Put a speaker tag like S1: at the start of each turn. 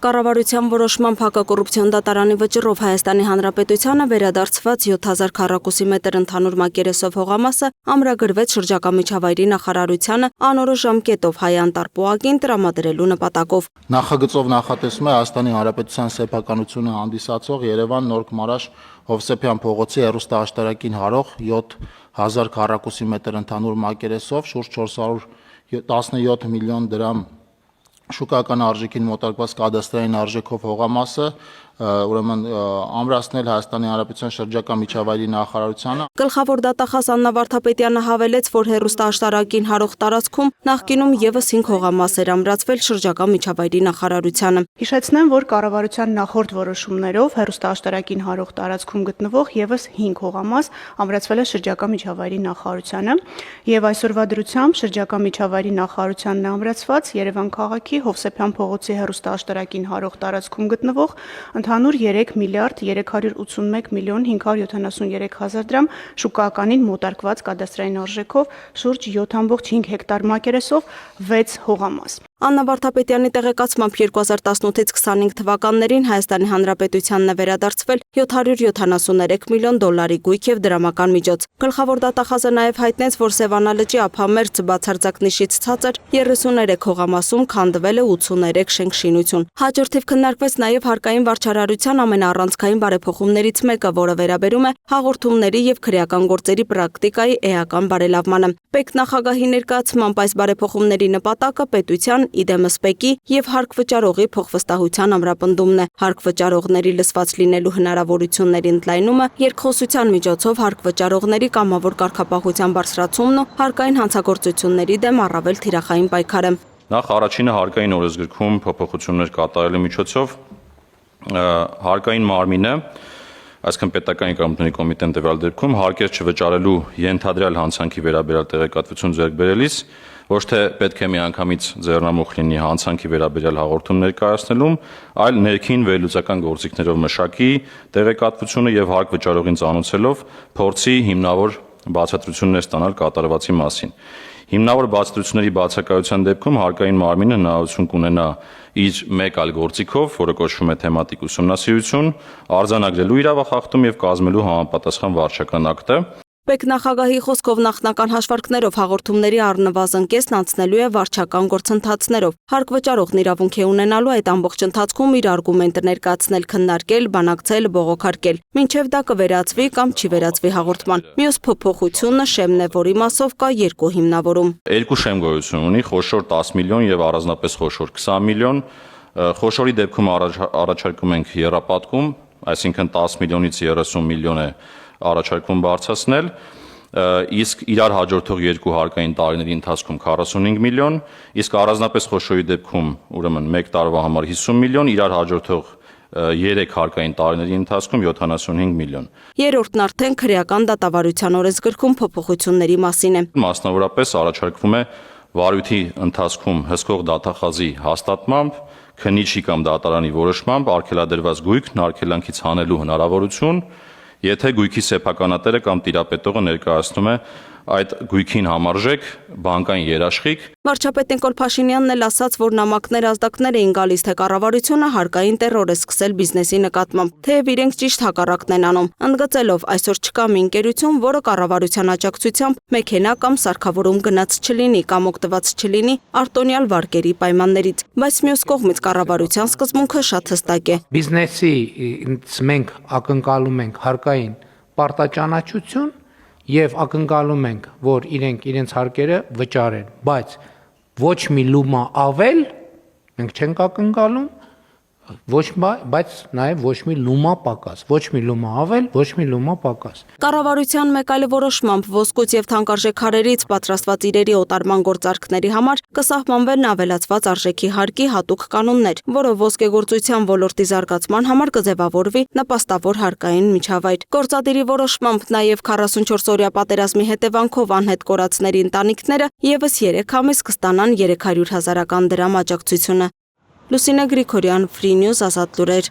S1: Կառավարության որոշմամբ հակակոռուպցիոն դատարանի վճռով Հայաստանի Հանրապետությանը վերադարձված 7000 քառակուսի մետր ընդհանուր մակերեսով հողամասը ամրագրվեց շրջակա միջավայրի նախարարությանը անորոշ ժամկետով Հայ անտառ տրամադրելու նպատակով։
S2: Նախագծով նախատեսվում է Հայաստանի Հանրապետության սեփականությունը հանդիսացող Երևան Նոր Քմարաշ Հովսեփյան փողոցի հեռուստաաշտարակին հարող 7000 քառակուսի մետր ընդհանուր մակերեսով շուրջ 417 միլիոն դրամ շուկական արժեքին մոտարկված կադաստրային արժեքով հողամասը ուրեմն ամրացնել Հայաստանի Հանրապետության շրջակա միջավայրի նախարարությանը։
S1: Գլխավոր դատախազ Աննա Վարդապետյանը հավելեց, որ հեռուստաաշտարակին հարող տարածքում նախկինում եւս 5 հողամաս էր ամրացվել շրջակա միջավայրի նախարարությանը։
S3: Հիշեցնեմ, որ կառավարության նախորդ որոշումներով հեռուստաաշտարակին հարող տարածքում գտնվող եւս 5 հողամաս ամրացվել է շրջակա միջավայրի նախարարությանը եւ այսօրվա դրությամբ շրջակա միջավայրի նախարարությանն ամրացված Երևան քաղաքի Հովսեփյան փողոցի հեռուստաաշտարակին հարող տարածքում գտնվող ընդհանուր 3 միլիարդ 381 միլիոն 573 հազար դրամ շուկականին մոտարկված կադաստրային արժեքով շուրջ 7.5 հեկտար մակերեսով 6 հողամաս։ Աննա Վարդապետյանի տեղեկացմամբ 2018-ից 25 թվականներին Հայաստանի Հանրապետությանն է վերադարձվել 773 միլիոն դոլարի գույք եւ դրամական միջոց։ Գլխավոր դատախազը նաեւ հայտնեց, որ Սևանա լճի ափամերձ բացարձակ նիշից ցածր 33 հողամասում քանդվել է 83 շենքշինություն։ Հաջորդիվ քննարկվեց նաեւ հարկային վարչարարության ամենաառանցքային բարեփոխումներից մեկը, որը վերաբերում է հաղորդումների եւ քրեական գործերի պրակտիկայի էական բարելավմանը։ ՊԵԿ նախագահի ներկայացմամբ այս բարեփոխումների նպատակը պետության իդեմս ՊԵԿ-ի եւ հարկ վճարողի փոխվստահության ամրապնդումն է։ Հարկ վճարողների լսված լինելու հնարավորությունների ընդլայնումը, երկխոսության միջոցով հարկ վճարողների կամավոր կարգապահության բարձրացումն ու հարկային հանցագործությունների դեմ առավել թիրախային պայքարը։
S4: Նախ առաջինը հարկային օրենսգրքում փոփոխություններ կատարելու միջոցով հարկային մարմինը, այսինքն պետական եկամուտների կոմիտեն տվյալ դեպքում հարկեր չվճարելու ենթադրյալ հանցանքի վերաբերյալ տեղեկատվություն ձեռք բերելիս ոչ թե պետք է միանգամից ձեռնամուխ լինի հանցանքի վերաբերյալ հաղորդում ներկայացնելուն, այլ ներքին վերլուծական գործիքներով մշակի տեղեկատվությունը եւ հարկ վճարողին ծանոթացելով փորձի հիմնավոր բացատրություններ ստանալ կատարվածի մասին։ Հիմնավոր բացատրությունների բացակայության դեպքում հարկային մարմինը հնարավորություն կունենա իր մեկ այլ գործիքով, որը կոչվում է թեմատիկ ուսումնասիրություն, արձանագրելու իրավախախտում եւ կազմելու համապատասխան վարչական ակտը։
S1: ՊԵԿ նախագահի խոսքով նախնական հաշվարկներով հաղորդումների առնվազն կեսն անցնելու է վարչական գործընթացներով։ Հարկ վճարողն իրավունք է ունենալու այդ ամբողջ ընթացքում իր արգումենտը ներկայացնել, քննարկել, բանակցել, բողոքարկել, մինչև դա կվերածվի կամ չի վերածվի հաղորդման։ Մյուս փոփոխությունը շեմն է, որի մասով կա երկու հիմնավորում։
S4: Երկու շեմ գոյություն ունի, խոշոր 10 միլիոն եւ առանձնապես խոշոր 20 միլիոն։ Խոշորի դեպքում առաջարկում ենք եռապատկում, այսինքն 10 միլիոնից 30 միլիոն է առաջարկում բարձրացնել, իսկ իրար հաջորդող երկու հարկային տարիների ընթացքում 45 միլիոն, իսկ առանձնապես խոշորի դեպքում ուրեմն 1 տարվա համար 50 միլիոն, իրար հաջորդող 3 հարկային տարիների ընթացքում 75 միլիոն։
S1: Երրորդն արդեն քրեական դատավարության օրենսգրքում փոփոխությունների մասին է։
S4: Մասնավորապես առաջարկվում է վարույթի ընթացքում հսկող դատախազի հաստատմամբ, քննիչի կամ դատարանի որոշմամբ արգելադրված գույքն արգելանքից հանելու հնարավորություն, եթե գույքի սեփականատերը կամ տիրապետողը ներկայացնում է այդ գույքին համարժեք բանկային երաշխիք։
S1: Վարչապետ Նիկոլ Փաշինյանն էլ ասաց, որ նամակներ ազդակներ էին գալիս, թե կառավարությունը հարկային տերոր է սկսել բիզնեսի նկատմամբ, թեև իրենք ճիշտ հակառակն են անում, ընդգծելով այսօր չկա մի ընկերություն, որը կառավարության աջակցությամբ մեքենա կամ սարքավորում գնաց չլինի կամ օգտված չլինի արտոնյալ վարկերի պայմաններից, բայց մյուս կողմից կառավարության սկզբունքը շատ հստակ է։
S5: Բիզնեսի մենք ակնկալում ենք հարկային պարտաճանաչություն եւ ակնկալում ենք, որ իրենք իրենց հարկերը վճարեն, բայց ոչ մի լումա ավել մենք չենք ակնկալում, բայց նաեւ ոչ մի լումա պակաս, ոչ մի լումա ավել, ոչ մի լումա պակաս։
S1: Կառավարության մեկ այլ որոշմամբ ոսկուց եւ թանկարժեք քարերից պատրաստված իրերի օտարման գործարքների համար կսահմանվեն ավելացված արժեքի հարկի հատուկ կանոններ, որով ոսկեգործության ոլորտի զարգացման համար կձևավորվի նպաստավոր հարկային միջավայր։ Գործադիրի որոշմամբ նաեւ 44-օրյա պատերազմի հետևանքով անհետ կորածների ընտանիքները եւս 3 ամիս կստանան 300 000 դրամ աջակցությունը։ Լուսինե Գրիգորյան, Free News, Ազատ լուրեր։